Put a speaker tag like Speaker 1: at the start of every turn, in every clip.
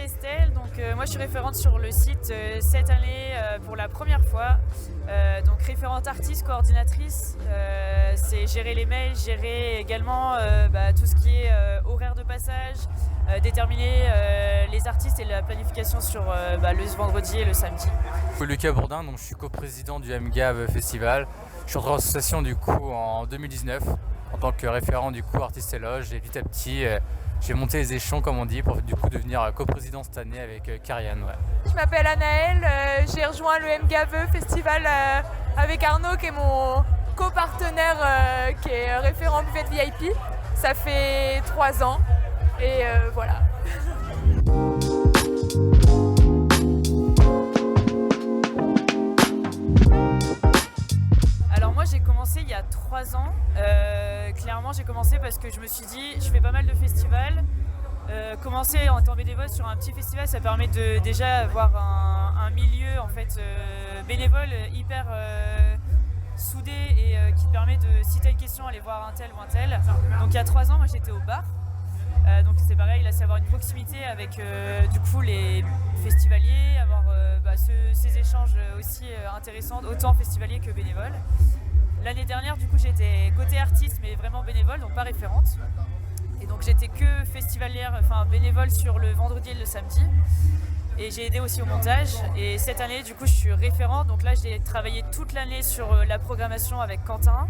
Speaker 1: Estelle, moi je suis référente sur le site cette année pour la première fois. Donc référente artiste, coordinatrice, c'est gérer les mails, gérer également tout ce qui est horaire de passage, déterminer les artistes et la planification sur le vendredi et le samedi.
Speaker 2: Lucas Bourdin, donc je suis coprésident du MGAV Festival. Je suis entré en association du coup en 2019 en tant que référent du coup artiste et loge, et petit à petit j'ai monté les échelons comme on dit pour du coup devenir coprésident cette année avec Karianne. Ouais.
Speaker 3: Je m'appelle Anaëlle, j'ai rejoint le MGAV Festival avec Arnaud qui est mon copartenaire qui est référent buvette VIP. Ça fait 3 ans et voilà.
Speaker 1: J'ai commencé il y a 3 ans. Clairement, j'ai commencé parce que je me suis dit, je fais pas mal de festivals. Commencer en étant bénévole sur un petit festival, ça permet de déjà avoir un milieu en fait bénévole hyper soudé et qui te permet de, si tu as une question, aller voir un tel ou un tel. Donc il y a 3 ans, moi j'étais au bar. Donc c'est pareil, là c'est avoir une proximité avec du coup les festivaliers, avoir ces échanges aussi intéressants, autant festivaliers que bénévoles. L'année dernière, du coup, j'étais côté artiste, mais vraiment bénévole, donc pas référente. Et donc j'étais que festivalière, enfin bénévole sur le vendredi et le samedi. Et j'ai aidé aussi au montage. Et cette année, du coup, je suis référente. Donc là, j'ai travaillé toute l'année sur la programmation avec Quentin,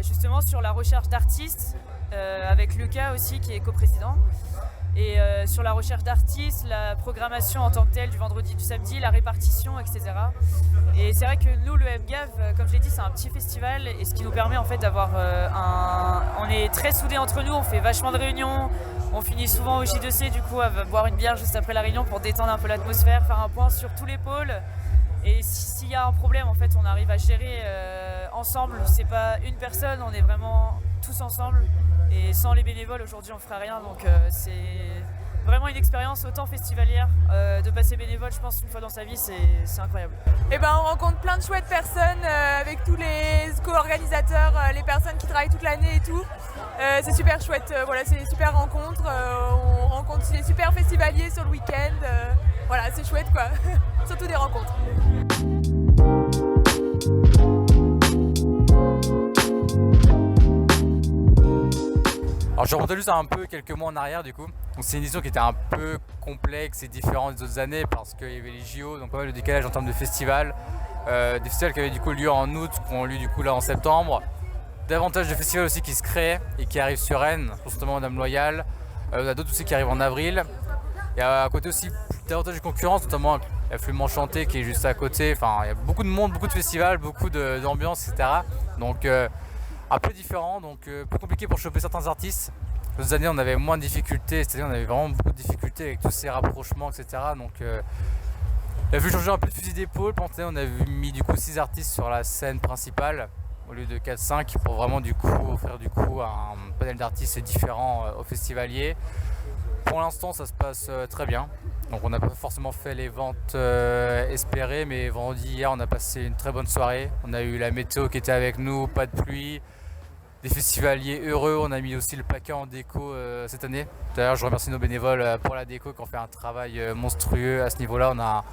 Speaker 1: justement sur la recherche d'artistes, avec Lucas aussi, qui est coprésident. Et sur la recherche d'artistes, la programmation en tant que telle du vendredi, du samedi, la répartition, etc. Et c'est vrai que nous, le MGAV, comme je l'ai dit, c'est un petit festival et ce qui nous permet en fait d'avoir on est très soudés entre nous, on fait vachement de réunions, on finit souvent au J2C du coup à boire une bière juste après la réunion pour détendre un peu l'atmosphère, faire un point sur tous les pôles. Et s'il y a un problème, en fait, on arrive à gérer ensemble. C'est pas une personne, on est vraiment tous ensemble. Et sans les bénévoles, aujourd'hui, on ferait rien. Donc c'est vraiment une expérience autant festivalière. De passer bénévole, je pense, une fois dans sa vie, c'est incroyable.
Speaker 3: Et on rencontre plein de chouettes personnes avec tous les co-organisateurs, les personnes qui travaillent toute l'année et tout. C'est super chouette, voilà, c'est une super rencontre. On rencontre des super festivaliers sur le week-end. Voilà, c'est chouette quoi. Surtout des rencontres.
Speaker 2: Alors je remonte juste un peu quelques mois en arrière du coup. Donc c'est une édition qui était un peu complexe et différente des autres années parce qu'il y avait les JO, donc pas mal de décalage en termes de festivals. Des festivals qui avaient du coup lieu en août, qui ont lieu du coup là en septembre. Davantage de festivals aussi qui se créent et qui arrivent sur Rennes, justement Dame Loyale. On a d'autres aussi qui arrivent en avril. Et à côté aussi davantage de concurrence, notamment la Flume Enchantée qui est juste à côté. Enfin, il y a beaucoup de monde, beaucoup de festivals, beaucoup d'ambiance, etc. Donc un peu différent, donc plus compliqué pour choper certains artistes. Les autres années on avait moins de difficultés, cette année on avait vraiment beaucoup de difficultés avec tous ces rapprochements, etc. Donc il a fallu changer un peu de fusil d'épaule. Pendant cette année on avait mis du coup 6 artistes sur la scène principale au lieu de 4-5 pour vraiment du coup offrir du coup un panel d'artistes différents aux festivaliers. Pour l'instant ça se passe très bien. Donc on n'a pas forcément fait les ventes espérées, mais vendredi hier on a passé une très bonne soirée. On a eu la météo qui était avec nous, pas de pluie, des festivaliers heureux. On a mis aussi le paquet en déco cette année. D'ailleurs je remercie nos bénévoles pour la déco qui ont fait un travail monstrueux à ce niveau-là. On a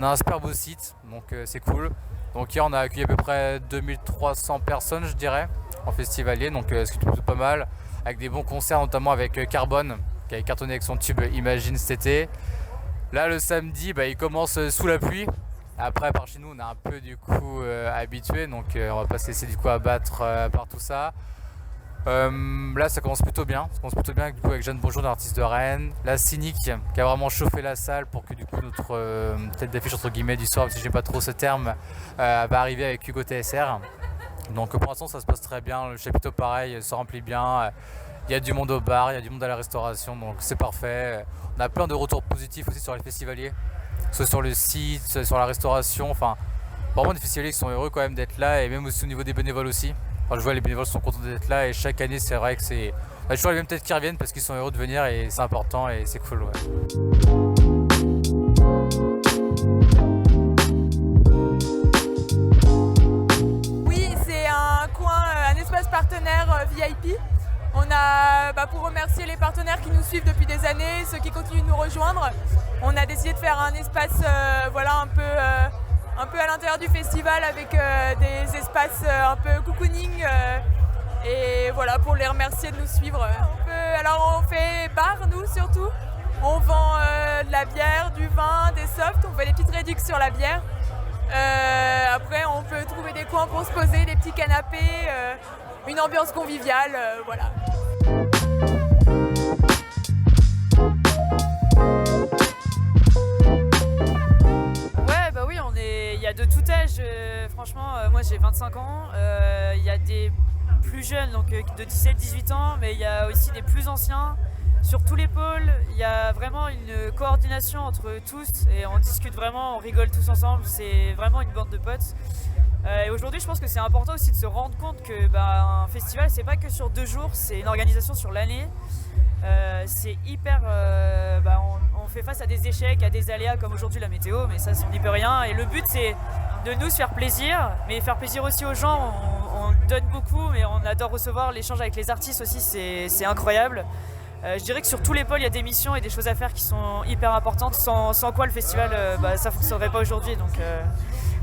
Speaker 2: un super beau site, donc c'est cool. Donc hier on a accueilli à peu près 2300 personnes je dirais en festivalier, donc ce qui est plutôt pas mal, avec des bons concerts notamment avec Carbone qui avait cartonné avec son tube Imagine cet été. Là le samedi il commence sous la pluie. Après par chez nous on est un peu du coup habitué, donc on va pas se laisser du coup abattre par tout ça. Là ça commence plutôt bien, du coup avec Jeanne Bonjour, l'artiste de Rennes, la Cynique qui a vraiment chauffé la salle pour que du coup notre tête d'affiche entre guillemets du soir, même si j'aime pas trop ce terme, va arriver avec Hugo TSR. Donc pour l'instant ça se passe très bien, le chapiteau pareil se remplit bien, il y a du monde au bar, il y a du monde à la restauration, donc c'est parfait. On a plein de retours positifs aussi sur les festivaliers, soit sur le site, soit sur la restauration, enfin vraiment des festivaliers qui sont heureux quand même d'être là, et même aussi au niveau des bénévoles aussi. Enfin, je vois les bénévoles sont contents d'être là, et chaque année c'est vrai que c'est toujours les mêmes têtes qui reviennent parce qu'ils sont heureux de venir et c'est important et c'est cool. Ouais.
Speaker 3: Oui, c'est un coin, un espace partenaire VIP. On a pour remercier les partenaires qui nous suivent depuis des années, ceux qui continuent de nous rejoindre. On a décidé de faire un espace un peu à l'intérieur du festival avec des espaces un peu cocooning et voilà, pour les remercier de nous suivre. Alors on fait bar, nous surtout. On vend de la bière, du vin, des softs, on fait des petites réductions sur la bière. Après on peut trouver des coins pour se poser, des petits canapés, une ambiance conviviale, voilà.
Speaker 1: Ouais, bah oui, il y a de tout âge. Franchement, moi j'ai 25 ans. Il y a des plus jeunes, donc de 17-18 ans, mais il y a aussi des plus anciens. Sur tous les pôles, il y a vraiment une coordination entre tous et on discute vraiment, on rigole tous ensemble. C'est vraiment une bande de potes. Et aujourd'hui, je pense que c'est important aussi de se rendre compte que un festival, c'est pas que sur 2 jours, c'est une organisation sur l'année. C'est hyper. On fait face à des échecs, à des aléas comme aujourd'hui la météo, mais ça, on n'y peut rien. Et le but, c'est de nous faire plaisir, mais faire plaisir aussi aux gens. On donne beaucoup, mais on adore recevoir. L'échange avec les artistes aussi, c'est incroyable. Je dirais que sur tous les pôles, il y a des missions et des choses à faire qui sont hyper importantes, sans quoi le festival, ça ne fonctionnerait pas aujourd'hui. Donc,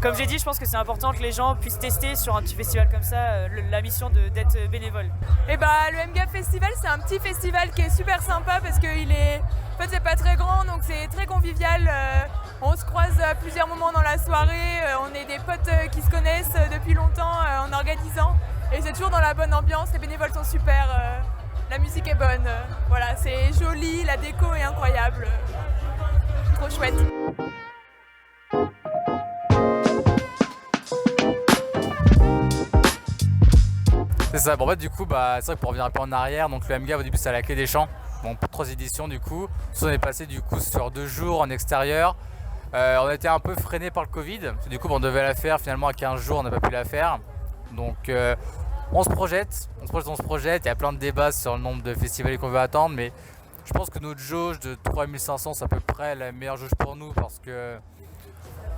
Speaker 1: comme j'ai dit, je pense que c'est important que les gens puissent tester sur un petit festival comme ça la mission d'être bénévole.
Speaker 3: Et le MGAF Festival, c'est un petit festival qui est super sympa parce que c'est pas très grand, donc c'est très convivial. On se croise à plusieurs moments dans la soirée, on est des potes qui se connaissent depuis longtemps en organisant. Et c'est toujours dans la bonne ambiance, les bénévoles sont super. La musique est bonne, voilà, c'est joli, la déco est incroyable, trop chouette.
Speaker 2: C'est ça, bon du coup, c'est vrai que pour revenir un peu en arrière, donc le MGAF au début c'était à la Clé des Champs, bon pour 3 éditions du coup. Ensuite on est passé du coup sur 2 jours en extérieur. On a été un peu freiné par le Covid, du coup on devait la faire, finalement à 15 jours on n'a pas pu la faire. Donc on se projette, il y a plein de débats sur le nombre de festivals qu'on veut attendre, mais je pense que notre jauge de 3500 c'est à peu près la meilleure jauge pour nous parce que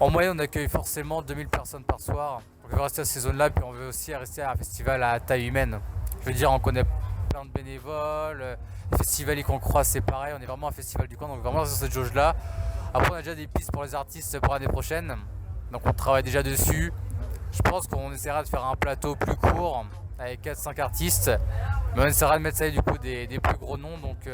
Speaker 2: en moyenne on accueille forcément 2000 personnes par soir. On veut rester à ces zones là, puis on veut aussi rester à un festival à taille humaine. Je veux dire, on connaît plein de bénévoles, les festivals qu'on croise c'est pareil, on est vraiment un festival du coin, donc vraiment sur cette jauge là. Après on a déjà des pistes pour les artistes pour l'année prochaine, donc on travaille déjà dessus. Je pense qu'on essaiera de faire un plateau plus court avec 4-5 artistes, mais on essaiera de mettre ça du coup des plus gros noms. Donc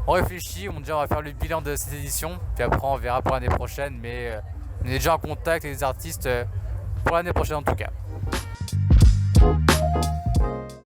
Speaker 2: on réfléchit, on va faire le bilan de cette édition, puis après on verra pour l'année prochaine, mais on est déjà en contact avec les artistes pour l'année prochaine en tout cas.